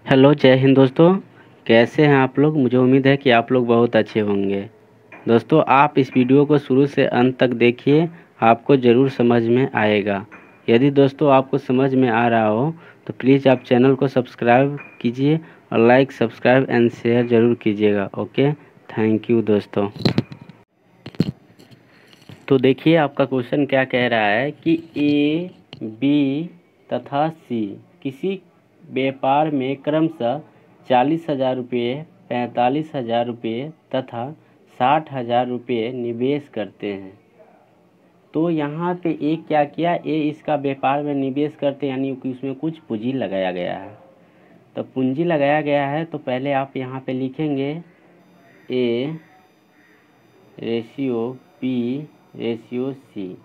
Hello, जय हिंद दोस्तों। कैसे हैं आप लोग? मुझे उम्मीद है कि आप लोग बहुत अच्छे होंगे। दोस्तों, आप इस वीडियो को शुरू से अंत तक देखिए, आपको ज़रूर समझ में आएगा। यदि दोस्तों आपको समझ में आ रहा हो तो प्लीज़ आप चैनल को सब्सक्राइब कीजिए और लाइक, सब्सक्राइब एंड शेयर ज़रूर कीजिएगा। ओके, थैंक यू दोस्तों। तो देखिए, आपका क्वेश्चन क्या कह रहा है कि ए, बी तथा सी किसी व्यापार में क्रमशः 40,000 रुपये, 45,000 रुपये तथा 60,000 रुपये निवेश करते हैं। तो यहाँ पे ए क्या किया, ए इसका व्यापार में निवेश करते हैं, यानी कि उसमें कुछ पूंजी लगाया गया है। तो पूंजी लगाया गया है तो पहले आप यहाँ पे लिखेंगे A ratio B ratio C.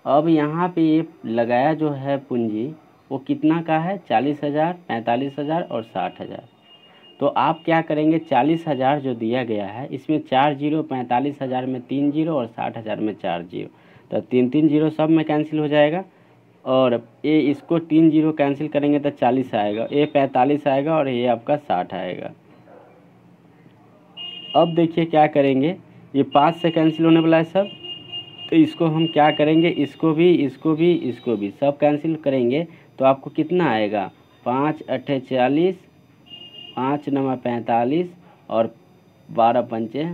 अब यहाँ पे ये लगाया जो है पूंजी वो कितना का है, 40,000, 45,000 और 60,000। तो आप क्या करेंगे, 40,000 जो दिया गया है इसमें 4 जीरो, 45,000 में 3 जीरो और 60,000 में 4 जीरो, तो 3 जीरो सब में कैंसिल हो जाएगा। और ये इसको 3 जीरो कैंसिल करेंगे तो 40 आएगा, ये 45 आएगा और ये आपका 60 आएगा। अब देखिए क्या करेंगे, ये 5 से कैंसिल होने वाला है सब, तो इसको हम क्या करेंगे, इसको भी इसको भी इसको भी सब कैंसिल करेंगे तो आपको कितना आएगा, 5 अट्ठे 40, 5 नवा 45 और 12 पंचे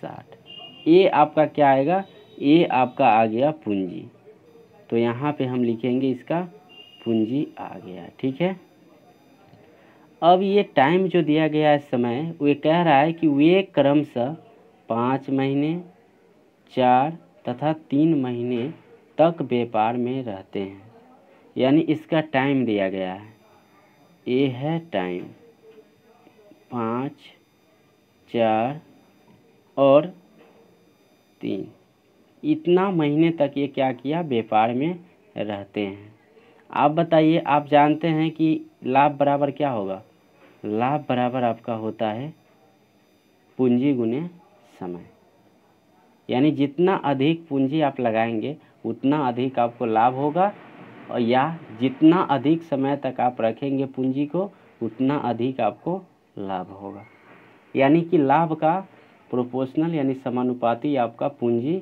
60। ये आपका क्या आएगा, ये आपका आ गया पूंजी। तो यहाँ पे हम लिखेंगे इसका पूंजी आ गया। ठीक है। अब ये टाइम जो दिया गया है समय, वो कह रहा है कि वे क्रमशः 5 महीने, 4 तथा 3 महीने तक व्यापार में रहते हैं। यानी इसका टाइम दिया गया है, ये है टाइम 5, 4 और 3, इतना महीने तक ये क्या किया, व्यापार में रहते हैं। आप बताइए, आप जानते हैं कि लाभ बराबर क्या होगा? लाभ बराबर आपका होता है पूंजी गुने समय। यानी जितना अधिक पूंजी आप लगाएंगे उतना अधिक आपको लाभ होगा, और या जितना अधिक समय तक आप रखेंगे पूंजी को उतना अधिक आपको लाभ होगा। यानी कि लाभ का प्रोपोर्शनल यानी समानुपाती आपका पूंजी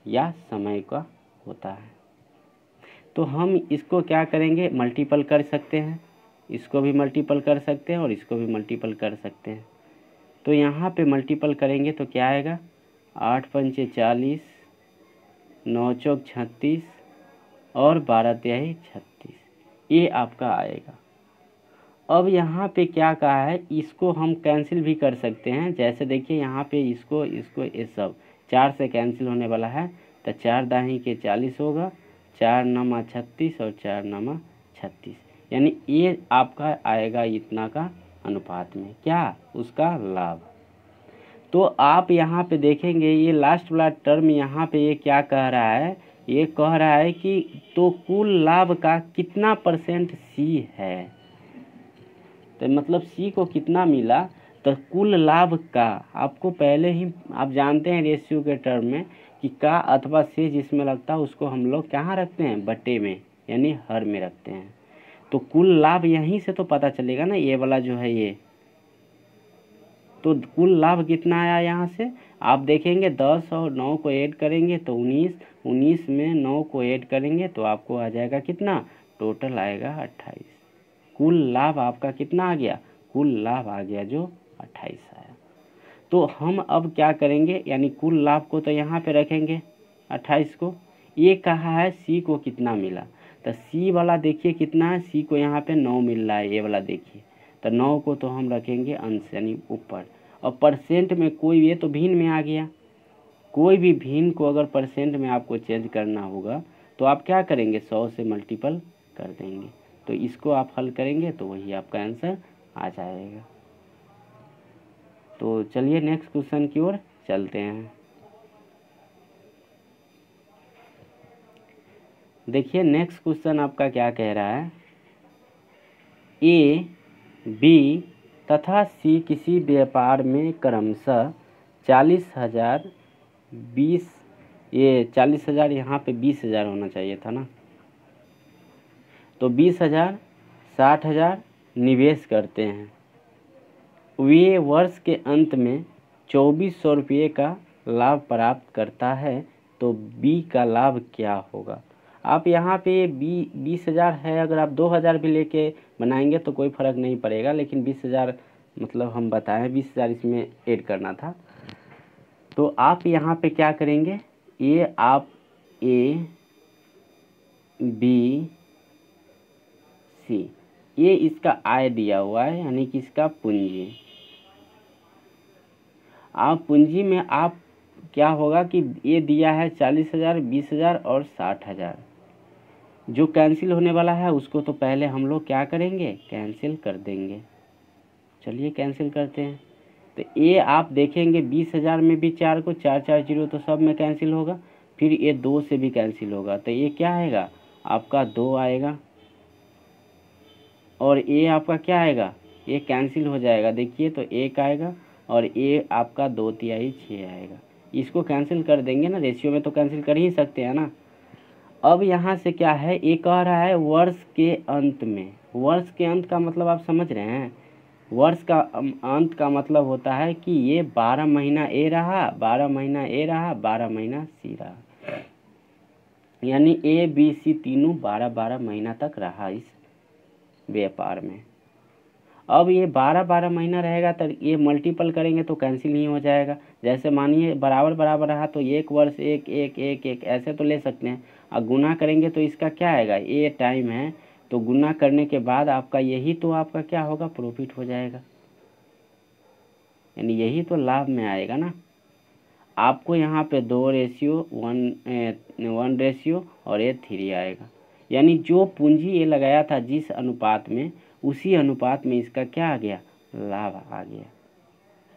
या समय का होता है। तो हम इसको क्या करेंगे, मल्टीपल कर सकते हैं, इसको भी मल्टीपल कर सकते हैं और इसको भी मल्टीपल कर सकते हैं। तो यहाँ पे मल्टीपल करेंगे तो क्या आएगा, 8 पंचे 40, 9 चौक 36 और 12 तिहाई 36, ये आपका आएगा। अब यहाँ पे क्या कहा है, इसको हम कैंसिल भी कर सकते हैं। जैसे देखिए यहाँ पे इसको ये सब 4 से कैंसिल होने वाला है, तो 4 दाही के 40 होगा, 4 नमा 36 और 4 नमा 36, यानी ये आपका आएगा इतना का अनुपात में क्या, उसका लाभ। तो आप यहाँ पे देखेंगे ये लास्ट वाला टर्म यहाँ पे ये क्या कह रहा है, ये कह रहा है कि तो कुल लाभ का कितना परसेंट सी है। तो मतलब सी को कितना मिला, तो कुल लाभ का आपको पहले ही आप जानते हैं रेशियो के टर्म में कि का अथवा से जिसमें लगता है उसको हम लोग कहाँ रखते हैं, बटे में यानी हर में रखते हैं। तो कुल लाभ यहीं से तो पता चलेगा ना, ये वाला जो है ये, तो कुल लाभ कितना आया यहाँ से आप देखेंगे, 10 और 9 को ऐड करेंगे तो 19, 19 में 9 को ऐड करेंगे तो आपको आ जाएगा कितना, टोटल आएगा 28। कुल लाभ आपका कितना आ गया, कुल लाभ आ गया जो 28 आया। तो हम अब क्या करेंगे, यानी कुल लाभ को तो यहाँ पे रखेंगे 28 को, ये कहा है सी को कितना मिला, तो सी वाला देखिए कितना है, सी को यहाँ पे 9 मिल रहा है, ये वाला देखिए, तो 9 को तो हम रखेंगे अंश यानी ऊपर। और परसेंट में कोई, ये तो भिन्न में आ गया, कोई भी भिन्न को अगर परसेंट में आपको चेंज करना होगा तो आप क्या करेंगे, 100 से मल्टीपल कर देंगे। तो इसको आप हल करेंगे तो वही आपका आंसर आ जाएगा। तो चलिए नेक्स्ट क्वेश्चन की ओर चलते हैं। देखिए नेक्स्ट क्वेश्चन आपका क्या कह रहा है, ए, बी तथा सी किसी व्यापार में क्रमशः 40,000, 20, ये 40,000 यहाँ पे 20,000 होना चाहिए था ना, तो 20,000, 60,000 निवेश करते हैं, वे वर्ष के अंत में 2400 रुपये का लाभ प्राप्त करता है, तो बी का लाभ क्या होगा। आप यहाँ पे 20,000 है, अगर आप 2,000 भी लेके बनाएंगे तो कोई फ़र्क नहीं पड़ेगा, लेकिन 20,000 मतलब हम बताएं 20,000 इसमें ऐड करना था। तो आप यहाँ पे क्या करेंगे, ये आप ए बी सी, ये इसका आय दिया हुआ है, यानी कि इसका पूंजी। आप पूंजी में आप क्या होगा कि ये दिया है 40,000, 20,000 और 60,000। जो कैंसिल होने वाला है उसको तो पहले हम लोग क्या करेंगे, कैंसिल कर देंगे। चलिए कैंसिल करते हैं। तो ये आप देखेंगे 20,000 में भी 4 को 4 4 0 तो सब में कैंसिल होगा, फिर ये 2 से भी कैंसिल होगा, तो ये क्या आएगा आपका 2 आएगा, और ये आपका क्या आएगा, ये कैंसिल हो जाएगा, देखिए तो 1 आएगा, और ये आपका 2/3 6 आएगा। इसको कैंसिल कर देंगे ना, रेशियो में तो कैंसिल कर ही सकते हैं ना। अब यहाँ से क्या है, ये कह रहा है वर्ष के अंत में। वर्ष के अंत का मतलब आप समझ रहे हैं, वर्ष का अंत का मतलब होता है कि ये 12 महीना ए रहा, 12 महीना ए रहा, 12 महीना सी रहा, यानी ए बी सी तीनों 12-12 महीना तक रहा इस व्यापार में। अब ये 12-12 महीना रहेगा तो ये मल्टीपल करेंगे तो कैंसिल नहीं हो जाएगा। जैसे मानिए बराबर बराबर रहा तो 1 वर्ष 1 1 1 1 ऐसे तो ले सकते हैं, और गुना करेंगे तो इसका क्या आएगा, ये टाइम है तो गुना करने के बाद आपका यही तो आपका क्या होगा, प्रॉफिट हो जाएगा, यानी यही तो लाभ में आएगा ना। आपको यहाँ पे 2:1 रेशियो और ये 3 आएगा, यानी जो पूंजी ये लगाया था जिस अनुपात में, उसी अनुपात में इसका क्या आ गया, लाभ आ गया।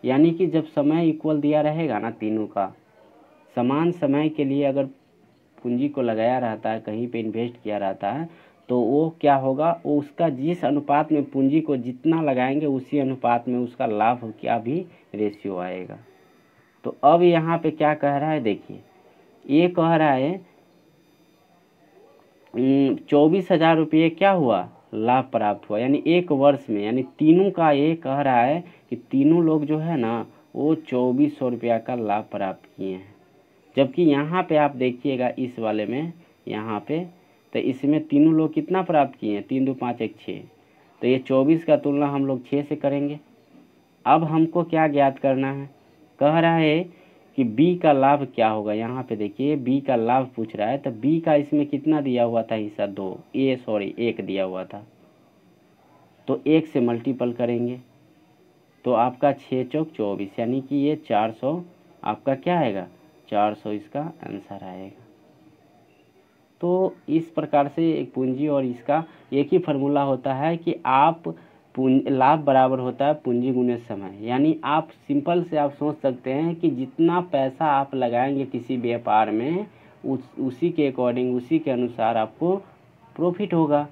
यानी कि जब समय इक्वल दिया रहेगा ना, तीनों का समान समय के लिए अगर पूंजी को लगाया रहता है, कहीं पे इन्वेस्ट किया रहता है, तो वो क्या होगा, वो उसका जिस अनुपात में पूंजी को जितना लगाएंगे उसी अनुपात में उसका लाभ क्या भी रेशियो आएगा। तो अब यहाँ पे क्या कह रहा है, देखिए ये कह रहा है 24,000 रुपये क्या हुआ, लाभ प्राप्त हुआ, यानी 1 वर्ष में, यानी तीनों का ये कह रहा है कि तीनों लोग जो है ना वो 2,400 रुपया का लाभ प्राप्त किए हैं। जबकि यहाँ पे आप देखिएगा इस वाले में, यहाँ पे तो इसमें तीनों लोग कितना प्राप्त किए हैं, 3 2 5 1 6, तो ये 24 का तुलना हम लोग 6 से करेंगे। अब हमको क्या ज्ञात करना है, कह रहा है कि बी का लाभ क्या होगा। यहाँ पे देखिए बी का लाभ पूछ रहा है, तो बी का इसमें कितना दिया हुआ था हिस्सा, 2, 1 दिया हुआ था, तो 1 से मल्टीपल करेंगे तो आपका 6 चौक 24, यानी कि ये 400 आपका क्या आएगा, 400 इसका आंसर आएगा। तो इस प्रकार से एक पूंजी और इसका एक ही फार्मूला होता है कि आप लाभ बराबर होता है पूंजी गुने समय, यानी आप सिंपल से आप सोच सकते हैं कि जितना पैसा आप लगाएंगे किसी व्यापार में उसी के अकॉर्डिंग, उसी के अनुसार आपको प्रॉफिट होगा,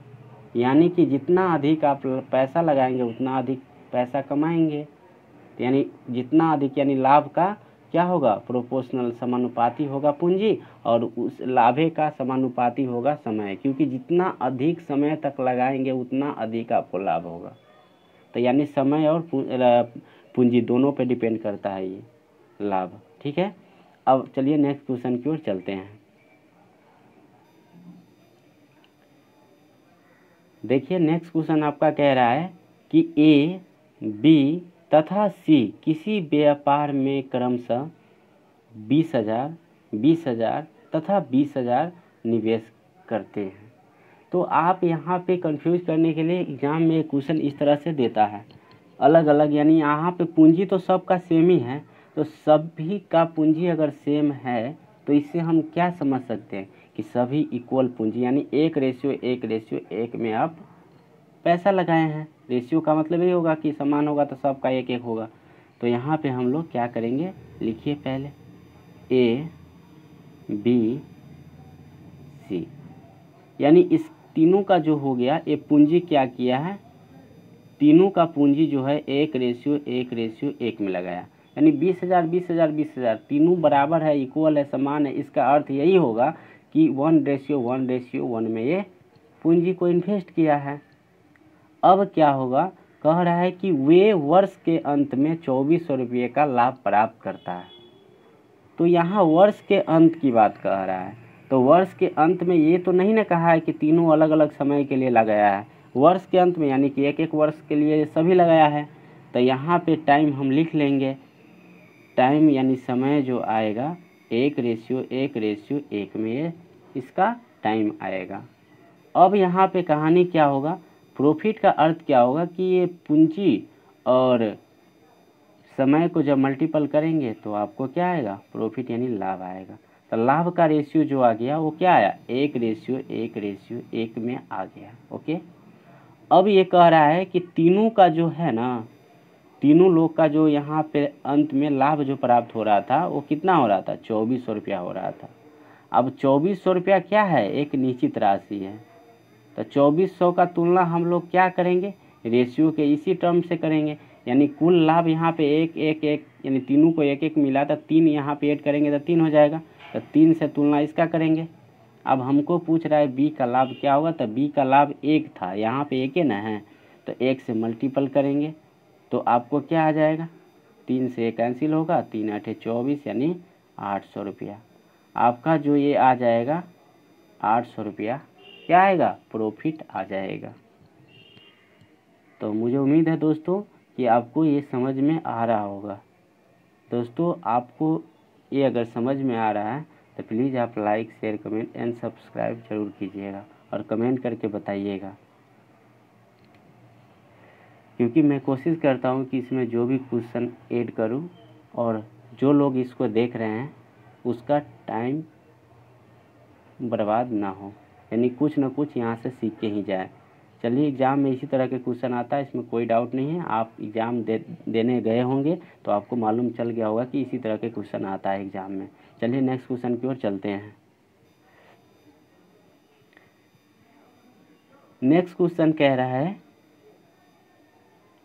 यानी कि जितना अधिक आप पैसा लगाएंगे उतना अधिक पैसा कमाएंगे, यानी जितना अधिक यानी लाभ का क्या होगा, प्रोपोर्शनल समानुपाती होगा पूंजी, और उस लाभे का समानुपाती होगा समय, क्योंकि जितना अधिक समय तक लगाएंगे उतना अधिक आपको लाभ होगा। तो यानी समय और पूंजी दोनों पे डिपेंड करता है ये लाभ, ठीक है। अब चलिए नेक्स्ट क्वेश्चन की ओर चलते हैं। देखिए नेक्स्ट क्वेश्चन आपका कह रहा है कि ए बी तथा सी किसी व्यापार में क्रमशः 20,000, 20,000 तथा 20,000 निवेश करते हैं। तो आप यहाँ पे कंफ्यूज करने के लिए एग्जाम में क्वेश्चन इस तरह से देता है अलग अलग, यानी यहाँ पे पूंजी तो सबका सेम ही है, तो सभी का पूंजी अगर सेम है तो इससे हम क्या समझ सकते हैं कि सभी इक्वल पूंजी, यानी 1:1 में आप पैसा लगाए हैं। रेशियो का मतलब ये होगा कि समान होगा तो सबका 1:1 होगा। तो यहाँ पे हम लोग क्या करेंगे, लिखिए पहले ए बी सी, यानी इस तीनों का जो हो गया ये पूंजी क्या किया है, तीनों का पूंजी जो है 1:1 में लगाया, यानी 20,000 20,000 20,000 तीनों बराबर है, इक्वल है, समान है। इसका अर्थ यही होगा कि 1:1 में ये पूंजी को इन्वेस्ट किया है। अब क्या होगा, कह रहा है कि वे वर्ष के अंत में 2400 रुपये का लाभ प्राप्त करता है। तो यहाँ वर्ष के अंत की बात कह रहा है, तो वर्ष के अंत में ये तो नहीं ना कहा है कि तीनों अलग अलग समय के लिए लगाया है, वर्ष के अंत में यानी कि एक एक वर्ष के लिए सभी लगाया है। तो यहाँ पे टाइम हम लिख लेंगे, टाइम यानी समय जो आएगा 1:1:1 में इसका टाइम आएगा। अब यहाँ पे कहानी क्या होगा, प्रॉफिट का अर्थ क्या होगा कि ये पूंजी और समय को जब मल्टीपल करेंगे तो आपको क्या आएगा, प्रॉफिट यानी लाभ आएगा। तो लाभ का रेशियो जो आ गया वो क्या आया, 1:1:1 में आ गया। ओके, अब ये कह रहा है कि तीनों का जो है ना, तीनों लोग का जो यहाँ पे अंत में लाभ जो प्राप्त हो रहा था वो कितना हो रहा था, 2400 रुपया हो रहा था। अब 2400 रुपया क्या है, एक निश्चित राशि है। तो 2400 का तुलना हम लोग क्या करेंगे, रेशियो के इसी टर्म से करेंगे, यानी कुल लाभ यहाँ पे 1:1:1 यानी तीनों को 1:1 मिला था, 3 यहाँ पे ऐड करेंगे तो 3 हो जाएगा। तो 3 से तुलना इसका करेंगे। अब हमको पूछ रहा है बी का लाभ क्या होगा, तो बी का लाभ 1 था, यहाँ पे 1 ना है, तो 1 से मल्टीपल करेंगे तो आपको क्या आ जाएगा, 3 से कैंसिल होगा, 3×8=24 यानी 800 रुपया। आपका जो ये आ जाएगा 800 रुपया क्या आएगा, प्रॉफिट आ जाएगा। तो मुझे उम्मीद है दोस्तों कि आपको ये समझ में आ रहा होगा। दोस्तों आपको ये अगर समझ में आ रहा है तो प्लीज़ आप like, share, comment and subscribe जरूर कीजिएगा और कमेंट करके बताइएगा, क्योंकि मैं कोशिश करता हूँ कि इसमें जो भी क्वेश्चन ऐड करूँ और जो लोग इसको देख रहे हैं उसका टाइम बर्बाद ना हो, यानी कुछ ना कुछ यहाँ से सीख के ही जाए। चलिए, एग्ज़ाम में इसी तरह के क्वेश्चन आता है, इसमें कोई डाउट नहीं है। आप एग्ज़ाम देने गए होंगे तो आपको मालूम चल गया होगा कि इसी तरह के क्वेश्चन आता है एग्ज़ाम में। चलिए नेक्स्ट क्वेश्चन की ओर चलते हैं। नेक्स्ट क्वेश्चन कह रहा है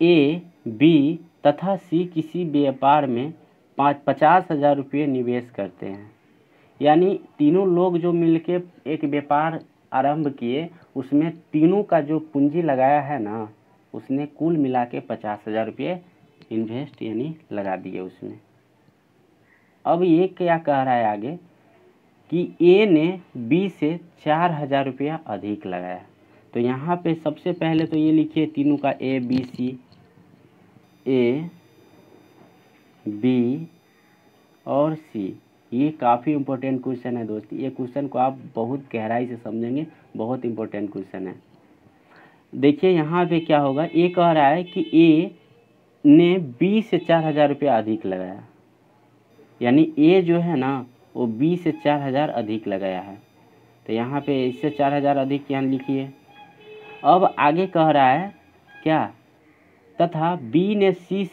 ए, बी तथा सी किसी व्यापार में 50,000 रुपये निवेश करते हैं। यानी तीनों लोग जो मिलके एक व्यापार आरंभ किए, उसमें तीनों का जो पूंजी लगाया है ना, उसने कुल मिला के 50,000 रुपये इन्वेस्ट यानी लगा दिए उसमें। अब ये क्या कह रहा है आगे कि ए ने बी से 4,000 रुपया अधिक लगाया। तो यहाँ पे सबसे पहले तो ये लिखिए तीनों का A B C, A B और सी। ये काफ़ी इम्पोर्टेंट क्वेश्चन है दोस्त, ये क्वेश्चन को आप बहुत गहराई से समझेंगे, बहुत इम्पोर्टेंट क्वेश्चन है। देखिए यहाँ पे क्या होगा, ये कह रहा है कि ए ने बी से 4,000 रुपया अधिक लगाया, यानी ए जो है ना वो बी से 4,000 अधिक लगाया है। तो यहाँ पे इससे 4,000 अधिक यहाँ लिखिए। अब आगे कह रहा है क्या, तथा बी ने सी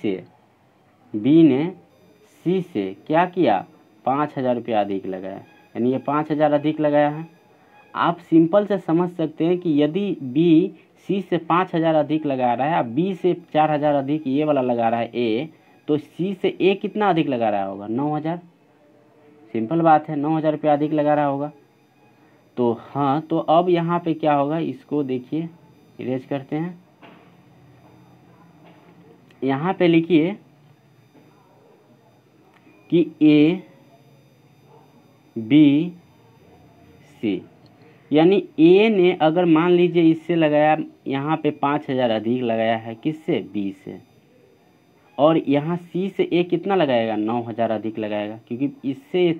से क्या किया, 5,000 रुपया अधिक लगाया, यानी ये 5,000 अधिक लगाया है। आप सिंपल से समझ सकते हैं कि यदि बी सी से 5,000 अधिक लगा रहा है, बी से 4,000 अधिक ये वाला लगा रहा है ए, तो सी से ए कितना अधिक लगा रहा होगा, 9,000। सिंपल बात है, 9,000 रुपया अधिक लगा रहा होगा। तो हाँ, तो अब यहाँ पे क्या होगा, इसको देखिए इरेज करते हैं। यहाँ पे लिखिए कि ए बी सी, यानी ए ने अगर मान लीजिए इससे लगाया, यहाँ पे 5,000 अधिक लगाया है, किससे, बी से, और यहाँ सी से ए कितना लगाएगा, 9,000 अधिक लगाएगा, क्योंकि इससे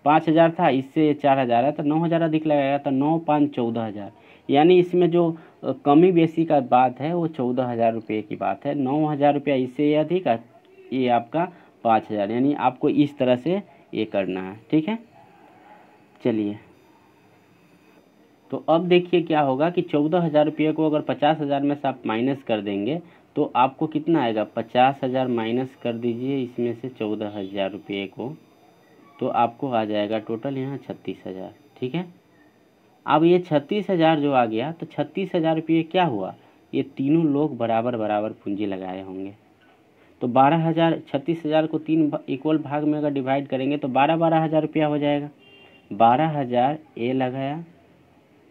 5,000 था, इससे 4,000 है, तो 9,000 अधिक लगाएगा, तो 9×5 14,000। यानी इसमें जो कमी बेसी का बात है वो 14,000 रुपये की बात है। 9,000 रुपया इससे अधिक, ये आपका 5,000, यानी आपको इस तरह से ये करना है, ठीक है। चलिए, तो अब देखिए क्या होगा कि 14,000 रुपये को अगर 50,000 में से आप माइनस कर देंगे तो आपको कितना आएगा, 50,000 माइनस कर दीजिए इसमें से 14,000 रुपये को, तो आपको आ जाएगा टोटल यहाँ 36,000, ठीक है। अब ये 36,000 जो आ गया, तो 36,000 रुपये क्या हुआ, ये तीनों लोग बराबर बराबर पूंजी लगाए होंगे। तो 12,000, 36,000 को 3 इक्वल भाग में अगर डिवाइड करेंगे तो 12,000 रुपया हो जाएगा। 12,000 ए लगाया,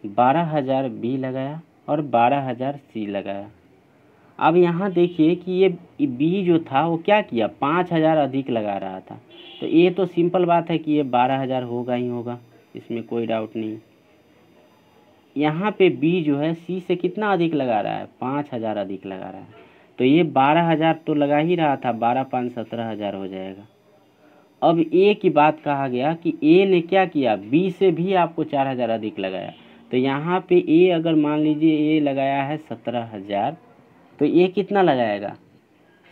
12,000 बी लगाया और 12,000 सी लगाया। अब यहाँ देखिए कि ये बी जो था वो क्या किया, 5,000 अधिक लगा रहा था। तो ये तो सिंपल बात है कि ये 12,000 होगा ही होगा, इसमें कोई डाउट नहीं। यहाँ पे बी जो है सी से कितना अधिक लगा रहा है, 5,000 अधिक लगा रहा है। तो ये 12,000 तो लगा ही रहा था, 12 5 17,000 हो जाएगा। अब ए की बात कहा गया कि ए ने क्या किया, बी से भी आपको 4,000 अधिक लगाया। तो यहाँ पे ए अगर मान लीजिए ए लगाया है 17,000, तो ये कितना लगाएगा,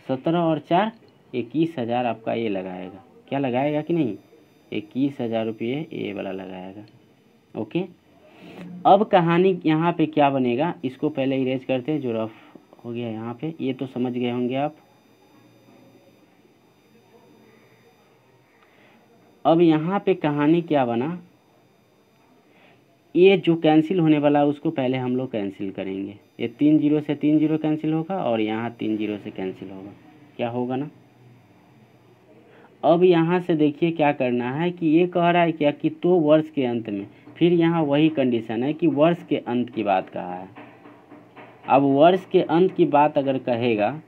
17 और 4 21,000 आपका ये लगाएगा। क्या लगाएगा कि नहीं, 21,000 रुपये ये वाला लगाएगा। ओके, अब कहानी यहाँ पे क्या बनेगा, इसको पहले इरेज करते हैं जो रफ हो गया यहाँ पे, ये तो समझ गए होंगे आप। अब यहाँ पे कहानी क्या बना, ये जो कैंसिल होने वाला है उसको पहले हम लोग कैंसिल करेंगे। ये 3 0 से 3 0 कैंसिल होगा और यहाँ 3 0 से कैंसिल होगा, क्या होगा ना। अब यहाँ से देखिए क्या करना है कि ये कह रहा है क्या कि तो वर्ष के अंत में, फिर यहाँ वही कंडीशन है कि वर्ष के अंत की बात कहा है। अब वर्ष के अंत की बात अगर कहेगा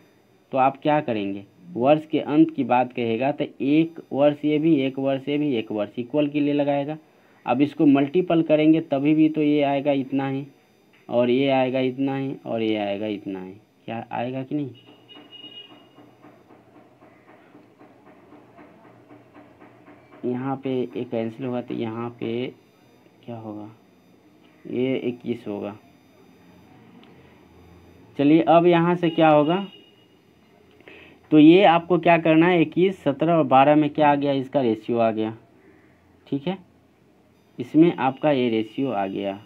तो आप क्या करेंगे, वर्ष के अंत की बात कहेगा तो एक वर्ष ये भी, एक वर्ष ये भी, एक वर्ष इक्वल के लिए लगाएगा। अब इसको मल्टीपल करेंगे तभी भी तो ये आएगा इतना ही, और ये आएगा इतना ही, और ये आएगा इतना ही, क्या आएगा कि नहीं। यहाँ पे एक कैंसिल होगा तो यहाँ पे क्या होगा, ये 21 होगा। चलिए अब यहाँ से क्या होगा, तो ये आपको क्या करना है, 21 17 और 12 में क्या आ गया, इसका रेशियो आ गया। ठीक है, इसमें आपका ये रेशियो आ गया।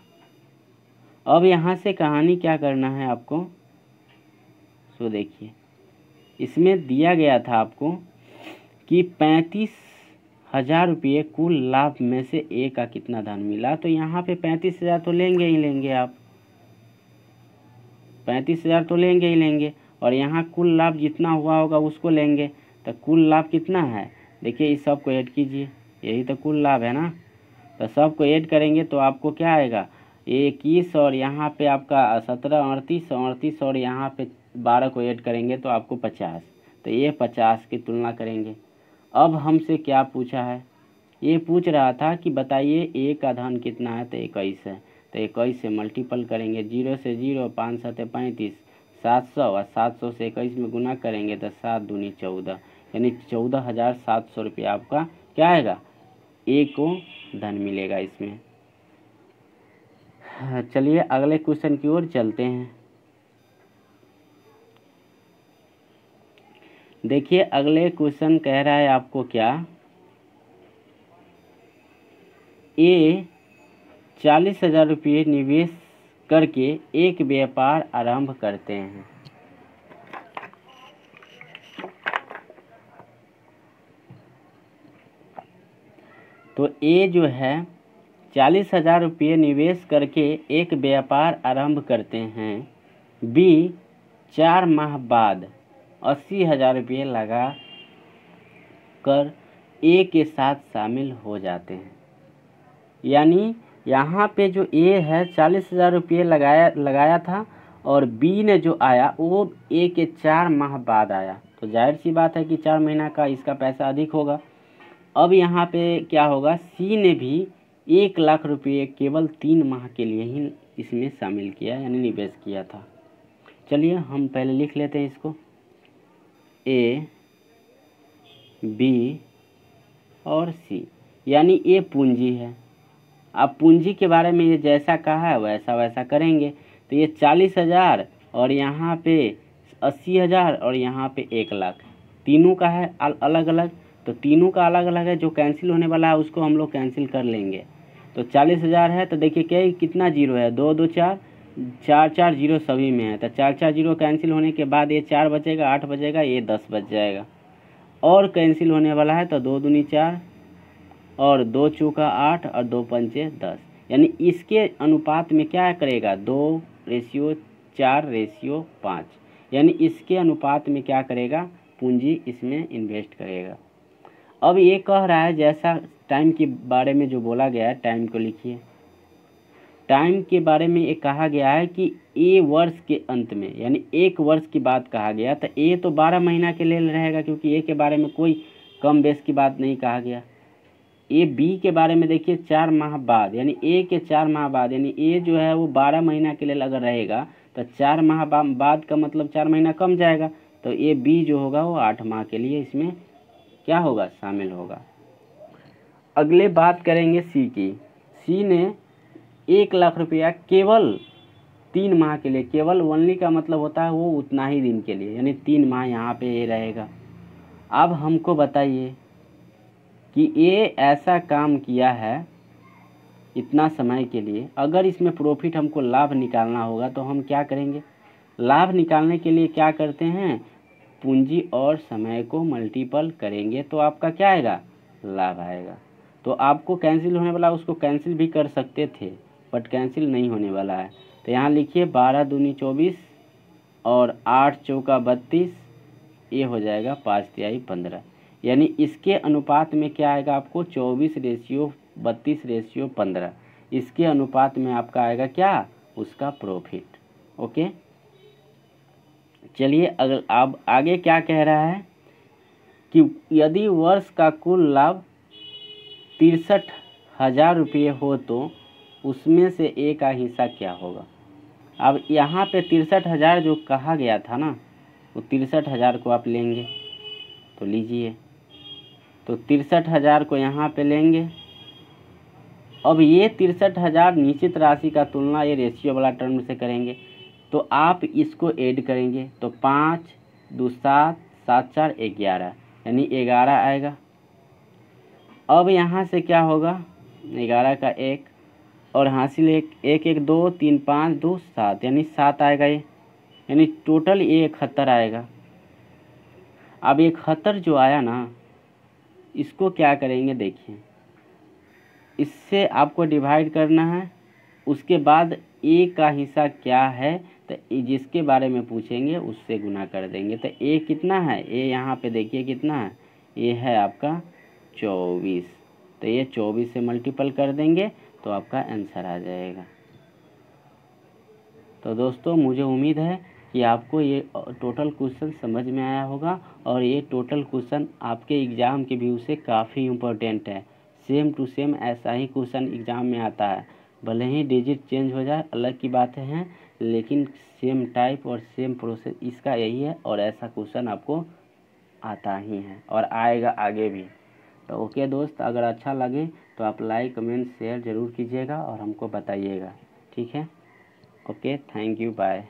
अब यहाँ से कहानी क्या करना है आपको, सो देखिए इसमें दिया गया था आपको कि 35,000 रुपये कुल लाभ में से ए का कितना धन मिला। तो यहाँ पे 35,000 तो लेंगे ही लेंगे आप, 35,000 तो लेंगे ही लेंगे, और यहाँ कुल लाभ जितना हुआ होगा उसको लेंगे। तो कुल लाभ कितना है, देखिए इस सब को ऐड कीजिए, यही तो कुल लाभ है ना। तो सबको ऐड करेंगे तो आपको क्या आएगा, 21 और यहाँ पे आपका 17 38 और यहाँ पे 12 को ऐड करेंगे तो आपको 50। तो ये 50 की तुलना करेंगे। अब हमसे क्या पूछा है, ये पूछ रहा था कि बताइए ए का धन कितना है, तो 21 है। तो 21 से मल्टीपल करेंगे, 0 से 0 5 7 35 700, और 700 से 21 में गुना करेंगे तो 7 दूनी 14, यानी 14,700 रुपये आपका क्या आएगा, ए को धन मिलेगा इसमें। चलिए अगले क्वेश्चन की ओर चलते हैं। देखिए अगले क्वेश्चन कह रहा है आपको क्या, ए 40,000 रुपये निवेश करके एक व्यापार आरंभ करते हैं। तो ए जो है 40,000 रुपये निवेश करके एक व्यापार आरंभ करते हैं। बी 4 माह बाद 80,000 रुपये लगा कर ए के साथ शामिल हो जाते हैं। यानी यहाँ पे जो ए है 40,000 रुपये लगाया था, और बी ने जो आया वो ए के 4 माह बाद आया। तो जाहिर सी बात है कि 4 महीना का इसका पैसा अधिक होगा। अब यहाँ पे क्या होगा, सी ने भी 1 लाख रुपये केवल 3 माह के लिए ही इसमें शामिल किया, यानी निवेश किया था। चलिए हम पहले लिख लेते हैं इसको, ए बी और सी, यानी ए पूंजी है। अब पूंजी के बारे में ये जैसा कहा है वैसा वैसा करेंगे। तो ये 40,000 और यहाँ पे 80,000 और यहाँ पे 1 लाख, तीनों का है अलग अलग। तो तीनों का अलग अलग है, जो कैंसिल होने वाला है उसको हम लोग कैंसिल कर लेंगे। तो 40,000 है तो देखिए क्या कितना जीरो है, 2 2 4 4 4 जीरो सभी में है। तो 4 4 जीरो कैंसिल होने के बाद ये 4 बचेगा, 8 बचेगा, ये 10 बच जाएगा। और कैंसिल होने वाला है तो 2 दूनी 4 और 2 चौका 8 और 2 पंचे 10, यानी इसके अनुपात में क्या करेगा, 2:4:5, यानी इसके अनुपात में क्या करेगा, पूंजी इसमें इन्वेस्ट करेगा। अब ये कह रहा है जैसा टाइम के बारे में जो बोला गया है, टाइम को लिखिए। टाइम के बारे में ये कहा गया है कि ए वर्ष के अंत में, यानी 1 वर्ष की बात कहा गया, तो ए तो 12 महीना के लिए रहेगा, क्योंकि ए के बारे में कोई कम बेस की बात नहीं कहा गया। ए बी के बारे में देखिए 4 माह बाद, यानी ए के 4 माह बाद, यानी ए जो है वो 12 महीना के लिए अगर रहेगा तो 4 माह बाद का मतलब 4 महीना कम जाएगा, तो ए बी जो होगा वो 8 माह के लिए इसमें क्या होगा, शामिल होगा। अगले बात करेंगे सी की। सी ने 1 लाख रुपया केवल 3 माह के लिए, केवल ओनली का मतलब होता है वो उतना ही दिन के लिए, यानी 3 माह यहाँ पे ये रहेगा। अब हमको बताइए कि ये ऐसा काम किया है इतना समय के लिए, अगर इसमें प्रॉफिट हमको लाभ निकालना होगा तो हम क्या करेंगे? लाभ निकालने के लिए क्या करते हैं, पूंजी और समय को मल्टीपल करेंगे तो आपका क्या आएगा, लाभ आएगा। तो आपको कैंसिल होने वाला उसको कैंसिल भी कर सकते थे, बट कैंसिल नहीं होने वाला है। तो यहाँ लिखिए 12 दूनी 24 और 8 चौका 32, ये हो जाएगा 5 तिहाई 15, यानी इसके अनुपात में क्या आएगा आपको 24:32:15, इसके अनुपात में आपका आएगा क्या, उसका प्रॉफिट। ओके, चलिए अगर अब आगे क्या कह रहा है कि यदि वर्ष का कुल लाभ 63,000 रुपये हो तो उसमें से ए का हिस्सा क्या होगा। अब यहाँ पे 63,000 जो कहा गया था ना, वो 63,000 को आप लेंगे तो लीजिए, तो 63,000 को यहाँ पे लेंगे। अब ये 63,000 निश्चित राशि का तुलना ये रेशियो वाला टर्म से करेंगे, तो आप इसको ऐड करेंगे तो 5 2 7 7 4 11, यानी 11 आएगा। अब यहाँ से क्या होगा, 11 का 1 और हासिल 1 1 1 2 3 5 2 7, यानी 7 आएगा ये, यानी टोटल ये 71 आएगा। अब 71 जो आया ना, इसको क्या करेंगे देखिए, इससे आपको डिवाइड करना है, उसके बाद ए का हिस्सा क्या है तो जिसके बारे में पूछेंगे उससे गुना कर देंगे। तो ए कितना है, ए यहाँ पे देखिए कितना है, ये है आपका 24, तो ये 24 से मल्टीपल कर देंगे तो आपका आंसर आ जाएगा। तो दोस्तों मुझे उम्मीद है कि आपको ये टोटल क्वेश्चन समझ में आया होगा, और ये टोटल क्वेश्चन आपके एग्ज़ाम के व्यू से काफ़ी इम्पोर्टेंट है। सेम टू सेम ऐसा ही क्वेश्चन एग्ज़ाम में आता है, भले ही डिजिट चेंज हो जाए अलग की बातें हैं, लेकिन सेम टाइप और सेम प्रोसेस इसका यही है, और ऐसा क्वेश्चन आपको आता ही है और आएगा आगे भी। तो ओके दोस्त, अगर अच्छा लगे तो आप लाइक कमेंट शेयर ज़रूर कीजिएगा और हमको बताइएगा, ठीक है। Okay, thank you, bye.